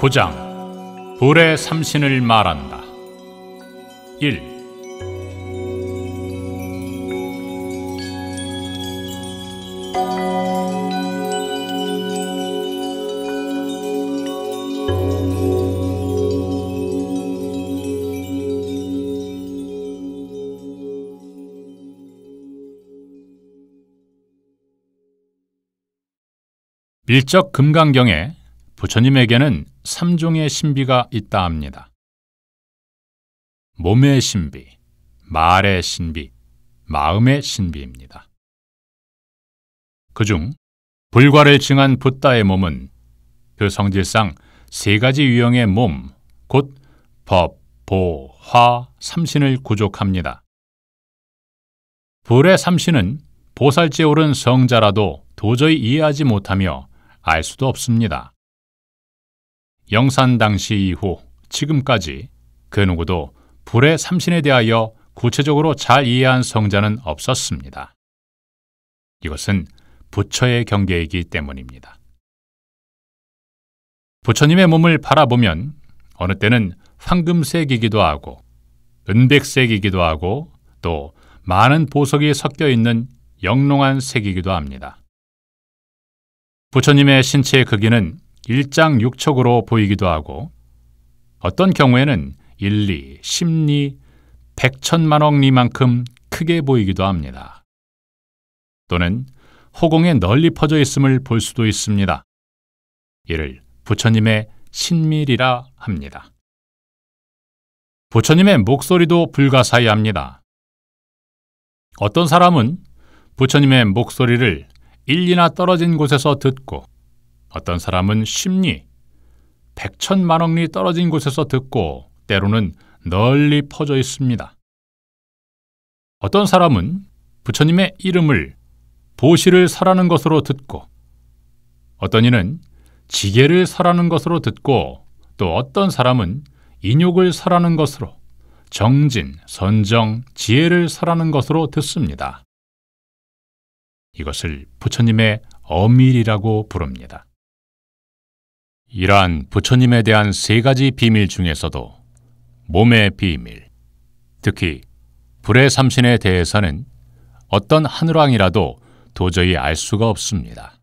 9장 불의 삼신을 말한다. 1. 밀적 금강경에 부처님에게는 3종의 신비가 있다 합니다. 몸의 신비, 말의 신비, 마음의 신비입니다. 그중 불과를 증한 붓다의 몸은 그 성질상 3가지 유형의 몸, 곧 법, 보, 화, 삼신을 구족합니다. 불의 삼신은 보살지에 오른 성자라도 도저히 이해하지 못하며 알 수도 없습니다. 영산 당시 이후 지금까지 그 누구도 불의 삼신에 대하여 구체적으로 잘 이해한 성자는 없었습니다. 이것은 부처의 경계이기 때문입니다. 부처님의 몸을 바라보면 어느 때는 황금색이기도 하고 은백색이기도 하고 또 많은 보석이 섞여 있는 영롱한 색이기도 합니다. 부처님의 신체의 크기는 일장육척으로 보이기도 하고 어떤 경우에는 1리, 10리, 100천만억 리만큼 크게 보이기도 합니다. 또는 허공에 널리 퍼져 있음을 볼 수도 있습니다. 이를 부처님의 신밀이라 합니다. 부처님의 목소리도 불가사의합니다. 어떤 사람은 부처님의 목소리를 1리나 떨어진 곳에서 듣고 어떤 사람은 10리, 100천만억 리 떨어진 곳에서 듣고 때로는 널리 퍼져 있습니다. 어떤 사람은 부처님의 이름을 보시를 설하는 것으로 듣고 어떤 이는 지게를 설하는 것으로 듣고 또 어떤 사람은 인욕을 설하는 것으로 정진, 선정, 지혜를 설하는 것으로 듣습니다. 이것을 부처님의 어밀이라고 부릅니다. 이러한 부처님에 대한 3가지 비밀 중에서도 몸의 비밀, 특히 불의 삼신에 대해서는 어떤 한우랑이라도 도저히 알 수가 없습니다.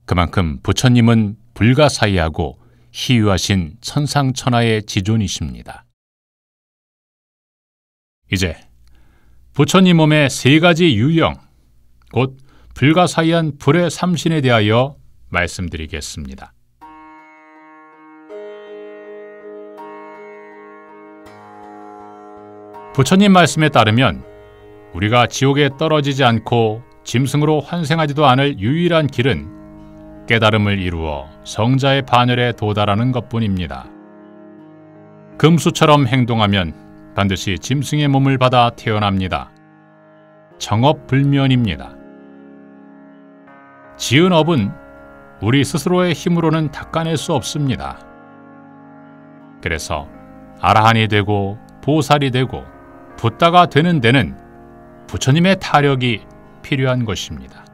그만큼 부처님은 불가사의하고 희유하신 천상천하의 지존이십니다. 이제 부처님 몸의 3가지 유형, 곧 불가사의한 불의 삼신에 대하여 말씀드리겠습니다. 부처님 말씀에 따르면 우리가 지옥에 떨어지지 않고 짐승으로 환생하지도 않을 유일한 길은 깨달음을 이루어 성자의 반열에 도달하는 것뿐입니다. 금수처럼 행동하면 반드시 짐승의 몸을 받아 태어납니다. 정업불면입니다. 지은 업은 우리 스스로의 힘으로는 닦아낼 수 없습니다. 그래서 아라한이 되고 보살이 되고 붓다가 되는 데는 부처님의 타력이 필요한 것입니다.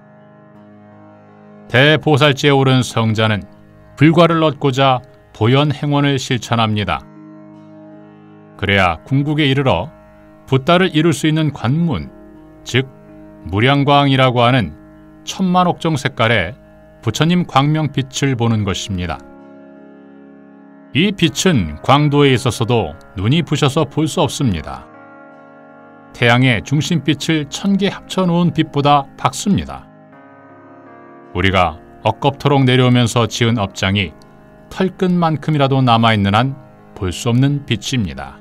대보살지에 오른 성자는 불과를 얻고자 보현행원을 실천합니다. 그래야 궁극에 이르러 붓다를 이룰 수 있는 관문, 즉 무량광이라고 하는 천만옥정 색깔의 부처님 광명빛을 보는 것입니다. 이 빛은 광도에 있어서도 눈이 부셔서 볼 수 없습니다. 태양의 중심빛을 1000개 합쳐놓은 빛보다 밝습니다. 우리가 억겁토록 내려오면서 지은 업장이 털끝만큼이라도 남아있는 한 볼 수 없는 빛입니다.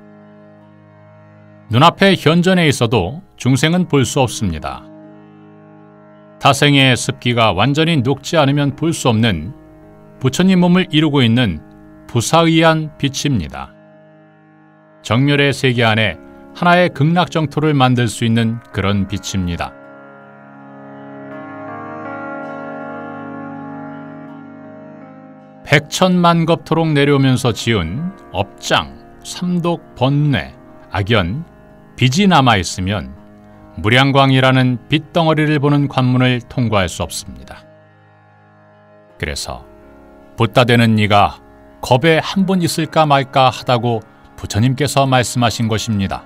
눈앞에 현전에 있어도 중생은 볼 수 없습니다. 타생의 습기가 완전히 녹지 않으면 볼 수 없는 부처님 몸을 이루고 있는 부사의한 빛입니다. 정멸의 세계 안에 하나의 극락정토를 만들 수 있는 그런 빛입니다. 백천만겁토록 내려오면서 지은 업장, 삼독, 번뇌, 악연, 빚이 남아있으면 무량광이라는 빛덩어리를 보는 관문을 통과할 수 없습니다. 그래서 붓다 되는 이가 겁에 한 번 있을까 말까 하다고 부처님께서 말씀하신 것입니다.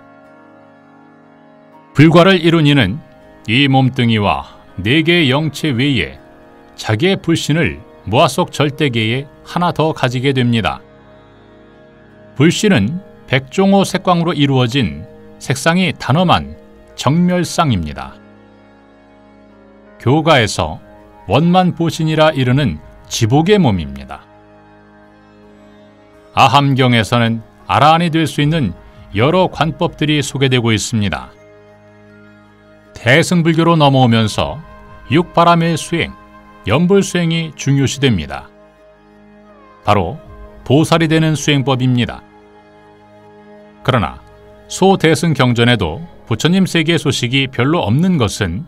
불과를 이룬 이는 이 몸뚱이와 네 개의 영체 외에 자기의 불신을 무아속 절대계에 하나 더 가지게 됩니다. 불신은 백종호 색광으로 이루어진 색상이 단엄한 정멸상입니다. 교가에서 원만보신이라 이르는 지복의 몸입니다. 아함경에서는 아라한이 될 수 있는 여러 관법들이 소개되고 있습니다. 대승불교로 넘어오면서 육바람의 수행, 연불수행이 중요시됩니다. 바로 보살이 되는 수행법입니다. 그러나 소대승경전에도 부처님 세계 소식이 별로 없는 것은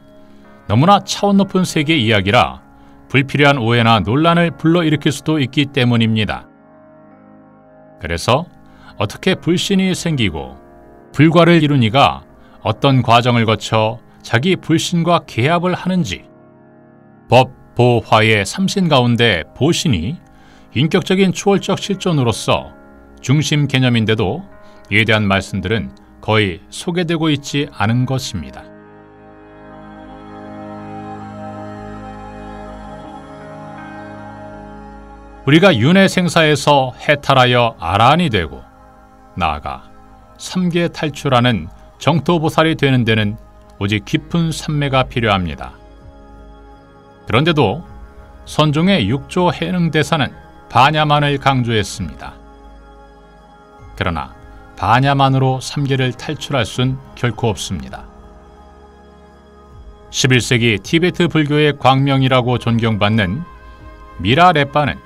너무나 차원 높은 세계 이야기라 불필요한 오해나 논란을 불러일으킬 수도 있기 때문입니다. 그래서 어떻게 불신이 생기고 불과를 이룬 이가 어떤 과정을 거쳐 자기 불신과 계합을 하는지, 법, 보, 화의 삼신 가운데 보신이 인격적인 초월적 실존으로서 중심 개념인데도 이에 대한 말씀들은 거의 소개되고 있지 않은 것입니다. 우리가 윤회 생사에서 해탈하여 아라한이 되고 나아가 삼계 탈출하는 정토보살이 되는 데는 오직 깊은 삼매가 필요합니다. 그런데도 선종의 육조 해능대사는 바냐만을 강조했습니다. 그러나 바냐만으로 삼계를 탈출할 순 결코 없습니다. 11세기 티베트 불교의 광명이라고 존경받는 미라레빠는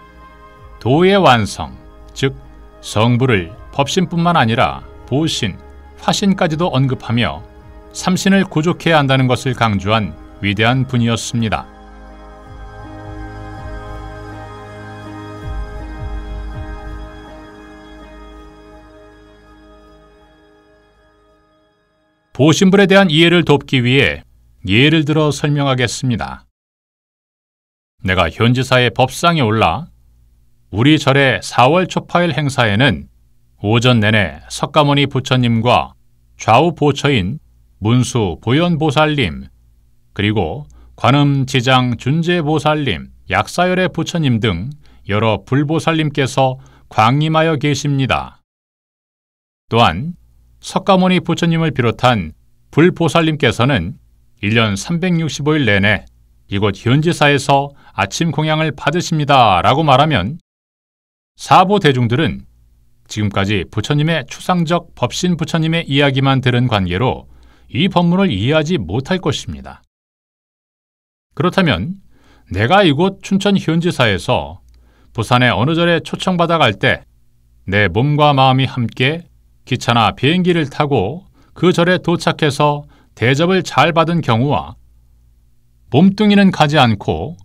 도의 완성, 즉 성부를 법신뿐만 아니라 보신, 화신까지도 언급하며 삼신을 구족해야 한다는 것을 강조한 위대한 분이었습니다. 보신불에 대한 이해를 돕기 위해 예를 들어 설명하겠습니다. 내가 현지사의 법상에 올라 우리 절의 4월 초파일 행사에는 오전 내내 석가모니 부처님과 좌우 보처인 문수 보현보살님, 그리고 관음 지장 준제보살님, 약사열의 부처님 등 여러 불보살님께서 광림하여 계십니다. 또한 석가모니 부처님을 비롯한 불보살님께서는 1년 365일 내내 이곳 현지사에서 아침 공양을 받으십니다 라고 말하면 사보 대중들은 지금까지 부처님의 추상적 법신 부처님의 이야기만 들은 관계로 이 법문을 이해하지 못할 것입니다. 그렇다면 내가 이곳 춘천 현지사에서 부산의 어느 절에 초청받아 갈 때 내 몸과 마음이 함께 기차나 비행기를 타고 그 절에 도착해서 대접을 잘 받은 경우와 몸뚱이는 가지 않고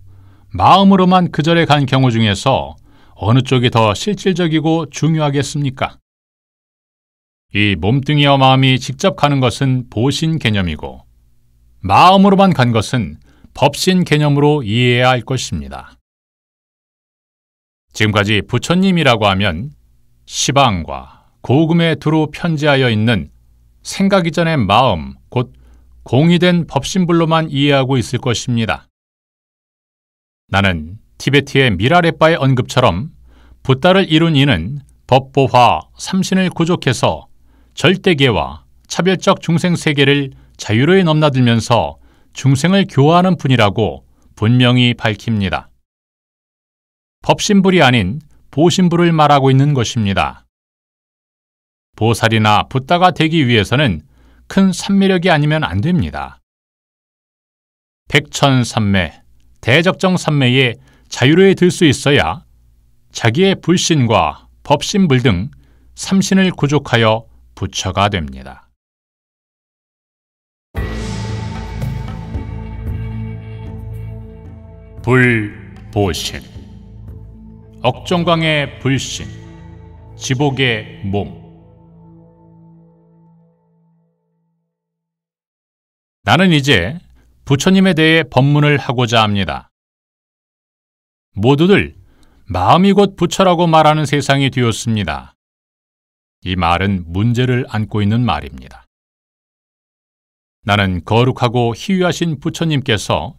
마음으로만 그 절에 간 경우 중에서 어느 쪽이 더 실질적이고 중요하겠습니까? 이 몸뚱이와 마음이 직접 가는 것은 보신 개념이고 마음으로만 간 것은 법신 개념으로 이해해야 할 것입니다. 지금까지 부처님이라고 하면 시방과 고금에 두루 편지하여 있는 생각 이전의 마음, 곧 공이된 법신불로만 이해하고 있을 것입니다. 나는 티베트의 미라레빠의 언급처럼 붓다를 이룬 이는 법보화 삼신을 구족해서 절대계와 차별적 중생세계를 자유로이 넘나들면서 중생을 교화하는 분이라고 분명히 밝힙니다. 법신불이 아닌 보신불을 말하고 있는 것입니다. 보살이나 붓다가 되기 위해서는 큰 삼매력이 아니면 안 됩니다. 백천삼매, 대적정삼매에 자유로이 들 수 있어야 자기의 불신과 법신불 등 삼신을 구족하여 부처가 됩니다. 불보신, 억정광의 불신, 지복의 몸. 나는 이제 부처님에 대해 법문을 하고자 합니다. 모두들 마음이 곧 부처라고 말하는 세상이 되었습니다. 이 말은 문제를 안고 있는 말입니다. 나는 거룩하고 희유하신 부처님께서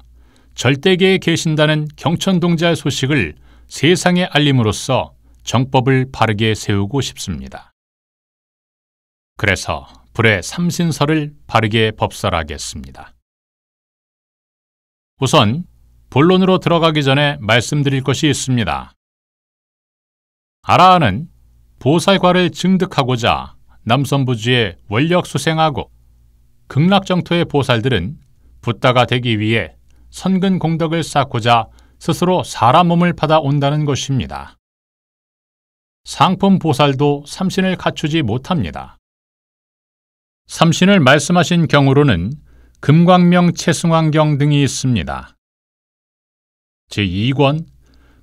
절대계에 계신다는 경천동지할 소식을 세상에 알림으로써 정법을 바르게 세우고 싶습니다. 그래서 불의 삼신설을 바르게 법설하겠습니다. 우선 본론으로 들어가기 전에 말씀드릴 것이 있습니다. 아라한은 보살과를 증득하고자 남선부주에 원력 수행하고 극락정토의 보살들은 붓다가 되기 위해 선근 공덕을 쌓고자 스스로 사람 몸을 받아온다는 것입니다. 상품 보살도 삼신을 갖추지 못합니다. 삼신을 말씀하신 경우로는 금광명 채승왕경 등이 있습니다. 제2권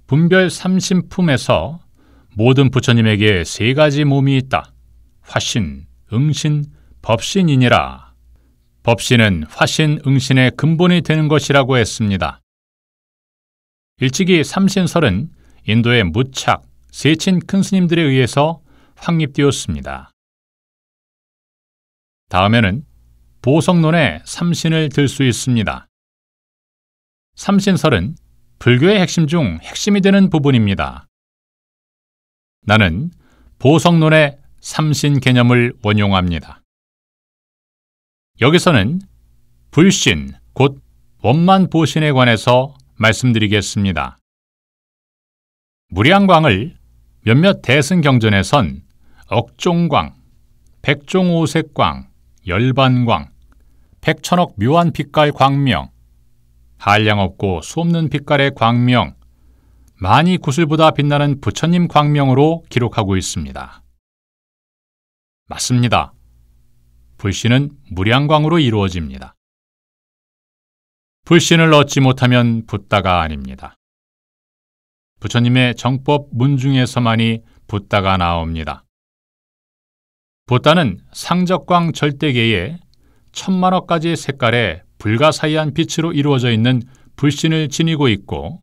분별 삼신품에서 모든 부처님에게 세 가지 몸이 있다. 화신, 응신, 법신이니라. 법신은 화신, 응신의 근본이 되는 것이라고 했습니다. 일찍이 삼신설은 인도의 무착, 세친 큰 스님들에 의해서 확립되었습니다. 다음에는 보성론의 삼신을 들 수 있습니다. 삼신설은 불교의 핵심 중 핵심이 되는 부분입니다. 나는 보성론의 삼신 개념을 원용합니다. 여기서는 불신, 곧 원만보신에 관해서 말씀드리겠습니다. 무량광을 몇몇 대승경전에선 억종광, 백종오색광, 열반광, 백천억 묘한 빛깔 광명, 한량없고 수없는 빛깔의 광명, 많이 구슬보다 빛나는 부처님 광명으로 기록하고 있습니다. 맞습니다. 불신은 무량광으로 이루어집니다. 불신을 얻지 못하면 붓다가 아닙니다. 부처님의 정법 문중에서만이 붓다가 나옵니다. 붓다는 상적광 절대계에 천만억 가지 색깔의 불가사의한 빛으로 이루어져 있는 불신을 지니고 있고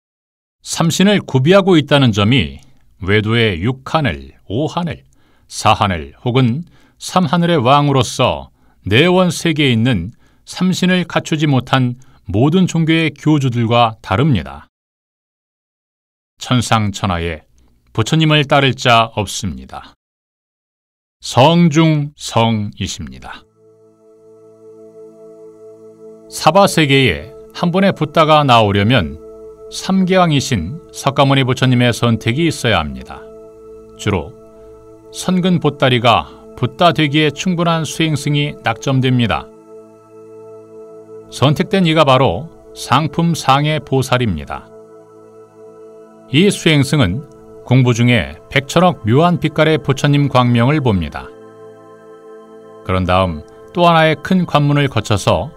삼신을 구비하고 있다는 점이 외도의 육하늘, 오하늘, 사하늘 혹은 삼하늘의 왕으로서 내원 세계에 있는 삼신을 갖추지 못한 모든 종교의 교주들과 다릅니다. 천상천하에 부처님을 따를 자 없습니다. 성중 성이십니다. 사바세계에 한 번에 붓다가 나오려면 삼계왕이신 석가모니 부처님의 선택이 있어야 합니다. 주로 선근 보따리가 붓다 되기에 충분한 수행승이 낙점됩니다. 선택된 이가 바로 상품 상의 보살입니다. 이 수행승은 공부 중에 백천억 묘한 빛깔의 부처님 광명을 봅니다. 그런 다음 또 하나의 큰 관문을 거쳐서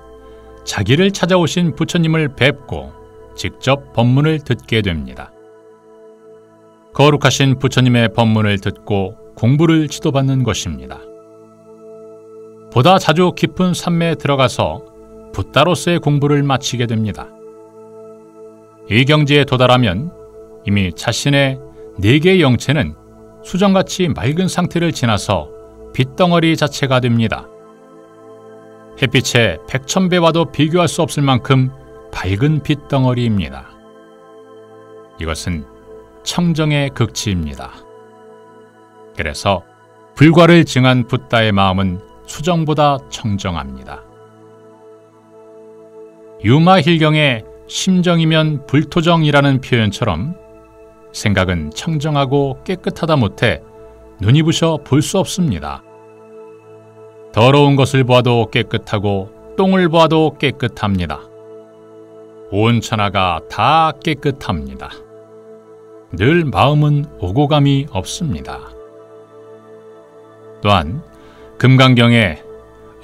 자기를 찾아오신 부처님을 뵙고 직접 법문을 듣게 됩니다. 거룩하신 부처님의 법문을 듣고 공부를 지도받는 것입니다. 보다 자주 깊은 산매에 들어가서 붓다로서의 공부를 마치게 됩니다. 이 경지에 도달하면 이미 자신의 네 개의 영체는 수정같이 맑은 상태를 지나서 빛덩어리 자체가 됩니다. 햇빛의 백천배와도 비교할 수 없을 만큼 밝은 빛덩어리입니다. 이것은 청정의 극치입니다. 그래서 불과를 증한 붓다의 마음은 수정보다 청정합니다. 유마힐경의 심정이면 불토정이라는 표현처럼 생각은 청정하고 깨끗하다 못해 눈이 부셔 볼 수 없습니다. 더러운 것을 보아도 깨끗하고 똥을 보아도 깨끗합니다. 온 천하가 다 깨끗합니다. 늘 마음은 오고감이 없습니다. 또한 금강경에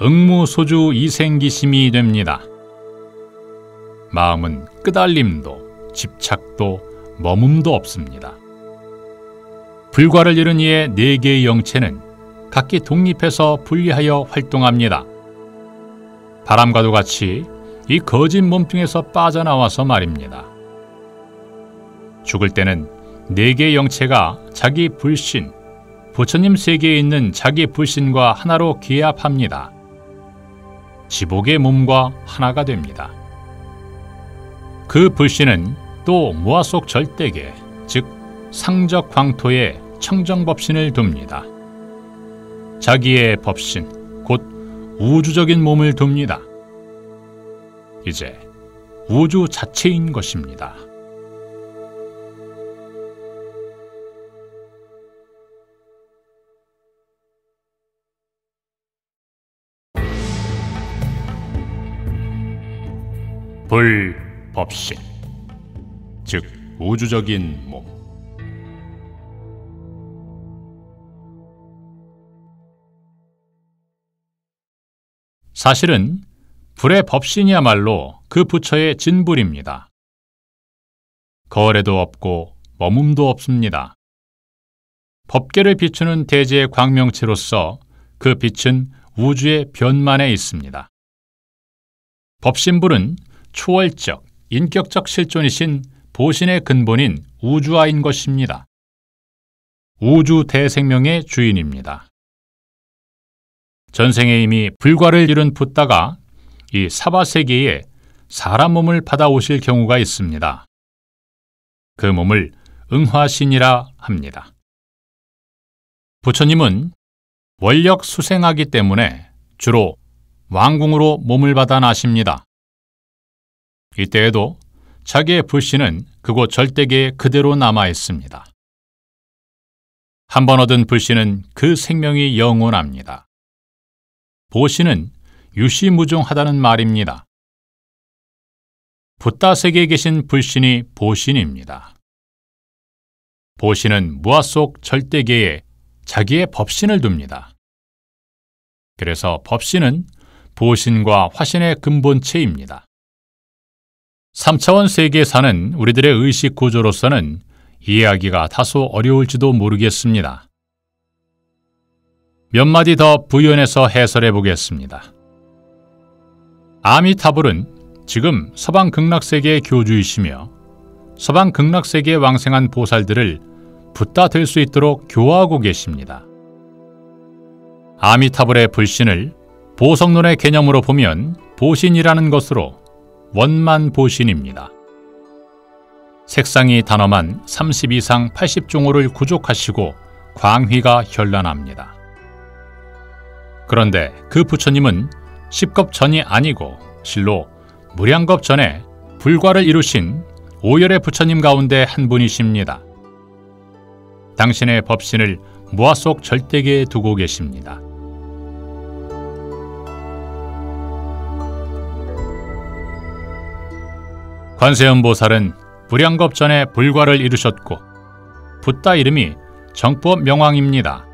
응무소주 이생기심이 됩니다. 마음은 끄달림도 집착도 머뭅도 없습니다. 불과를 이룬 이의 네 개의 영체는 각기 독립해서 분리하여 활동합니다. 바람과도 같이 이 거짓 몸뚱에서 빠져나와서 말입니다. 죽을 때는 4개의 영체가 자기 불신, 부처님 세계에 있는 자기 불신과 하나로 기합합니다. 지복의 몸과 하나가 됩니다. 그 불신은 또 무아 속 절대계, 즉 상적 광토에 청정법신을 둡니다. 자기의 법신, 곧 우주적인 몸을 둡니다. 이제 우주 자체인 것입니다. 불법신, 즉 우주적인 몸. 사실은 불의 법신이야말로 그 부처의 진불입니다. 거래도 없고 머뭅도 없습니다. 법계를 비추는 대제의 광명체로서 그 빛은 우주의 변만에 있습니다. 법신불은 초월적, 인격적 실존이신 보신의 근본인 우주아인 것입니다. 우주 대생명의 주인입니다. 전생에 이미 불과를 이룬 붓다가 이 사바세계에 사람 몸을 받아오실 경우가 있습니다. 그 몸을 응화신이라 합니다. 부처님은 원력 수생하기 때문에 주로 왕궁으로 몸을 받아 나십니다. 이때에도 자기의 불신은 그곳 절대계에 그대로 남아 있습니다. 한 번 얻은 불신은 그 생명이 영원합니다. 보신은 유시무종하다는 말입니다. 붓다 세계에 계신 불신이 보신입니다. 보신은 무아 속 절대계에 자기의 법신을 둡니다. 그래서 법신은 보신과 화신의 근본체입니다. 3차원 세계에 사는 우리들의 의식 구조로서는 이해하기가 다소 어려울지도 모르겠습니다. 몇 마디 더 부연해서 해설해 보겠습니다. 아미타불은 지금 서방 극락세계의 교주이시며 서방 극락세계에 왕생한 보살들을 붓다 될 수 있도록 교화하고 계십니다. 아미타불의 불신을 보성론의 개념으로 보면 보신이라는 것으로 원만보신입니다. 색상이 단엄한 30 이상 80종호를 구족하시고 광휘가 현란합니다. 그런데 그 부처님은 10겁 전이 아니고 실로 무량겁 전에 불과를 이루신 오열의 부처님 가운데 한 분이십니다. 당신의 법신을 무아 속 절대계에 두고 계십니다. 관세음보살은 무량겁 전에 불과를 이루셨고 붓다 이름이 정법 명왕입니다.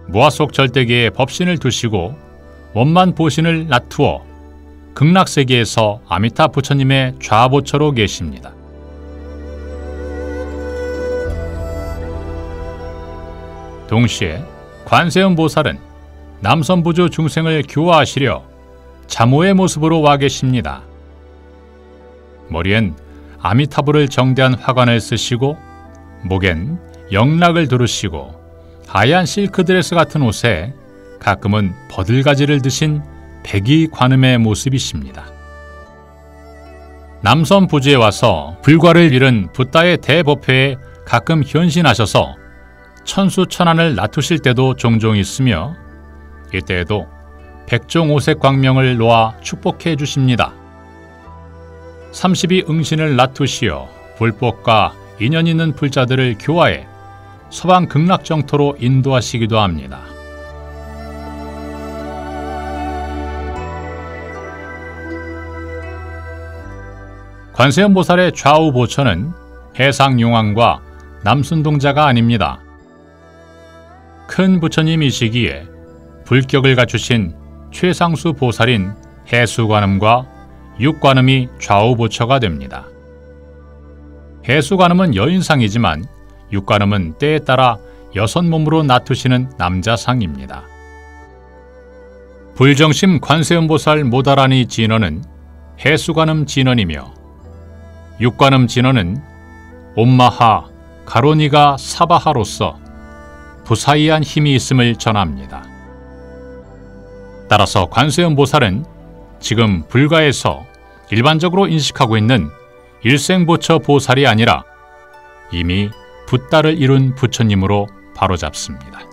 무아 속 절대계에 법신을 두시고 원만 보신을 놔두어 극락세계에서 아미타 부처님의 좌보처로 계십니다. 동시에 관세음보살은 남선부주 중생을 교화하시려 자모의 모습으로 와 계십니다. 머리엔 아미타불을 정대한 화관을 쓰시고 목엔 영락을 두르시고 하얀 실크드레스 같은 옷에 가끔은 버들가지를 드신 백이 관음의 모습이십니다. 남선 부주에 와서 불과를 잃은 붓다의 대법회에 가끔 현신하셔서 천수천안을 놔두실 때도 종종 있으며 이때에도 백종 오색 광명을 놓아 축복해 주십니다. 32 응신을 놔두시어 불법과 인연 있는 불자들을 교화해 서방 극락정토로 인도하시기도 합니다. 관세음보살의 좌우 보처는 해상용왕과 남순동자가 아닙니다. 큰 부처님이시기에 불격을 갖추신 최상수 보살인 해수관음과 육관음이 좌우 보처가 됩니다. 해수관음은 여인상이지만 육관음은 때에 따라 여섯 몸으로 나투시는 남자상입니다. 불정심 관세음보살 모다라니 진언은 해수관음 진언이며 육관음 진언은 옴마하, 가로니가 사바하로서 부사이한 힘이 있음을 전합니다. 따라서 관세음 보살은 지금 불가에서 일반적으로 인식하고 있는 일생부처 보살이 아니라 이미 붓다를 이룬 부처님으로 바로잡습니다.